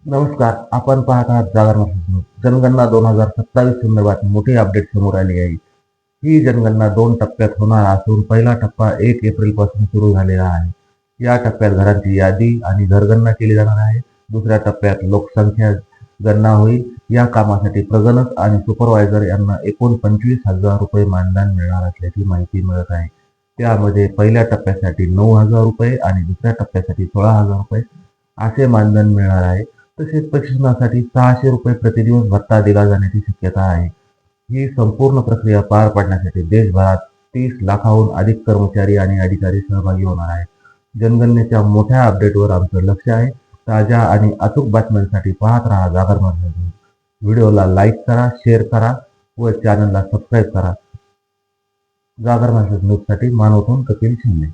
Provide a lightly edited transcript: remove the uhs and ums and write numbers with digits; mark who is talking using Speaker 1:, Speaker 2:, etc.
Speaker 1: नमस्कार. आपण पाहत आहात जागर न्यूज. जनगणना 2027 संदर्भात मोठी अपडेट समोर आली आहे. ही जनगणना 2 टप्प्यात होणार असून पहिला टप्पा 1 एप्रिल पासून सुरू झालेला आहे. या टप्प्यात घरांची यादी आणि घरगणना केली जाणार आहे. दुसऱ्या टप्प्यात लोकसंख्या गणना होईल. या कामासाठी प्रगणक आणि सुपरवायझर यांना एकूण 25,000 रुपये मानधन मिळणार असल्याची माहिती मिळत आहे. त्यामध्ये पहिल्या टप्प्यासाठी 9,000 रुपये आणि दुसऱ्या टप्प्यासाठी 16,000 रुपये असे मानधन मिळणार आहे. तसेच प्रशिक्षणासाठी 600 रुपये प्रतिदिवस भत्ता दिला जाण्याची शक्यता आहे. ही संपूर्ण प्रक्रिया पार पाडण्यासाठी देशभरात 30 लाखाहून अधिक कर्मचारी आणि अधिकारी सहभागी होणार आहेत. जनगणनेच्या मोठ्या अपडेटवर आमचं लक्ष आहे. ताज्या आणि अचूक बातम्यांसाठी पाहत राहा जागर न्यूज. व्हिडिओला लाईक करा, शेअर करा व चॅनलला सबस्क्राईब करा. जागर न्यूजसाठी मानवतून कपिल शिंदे.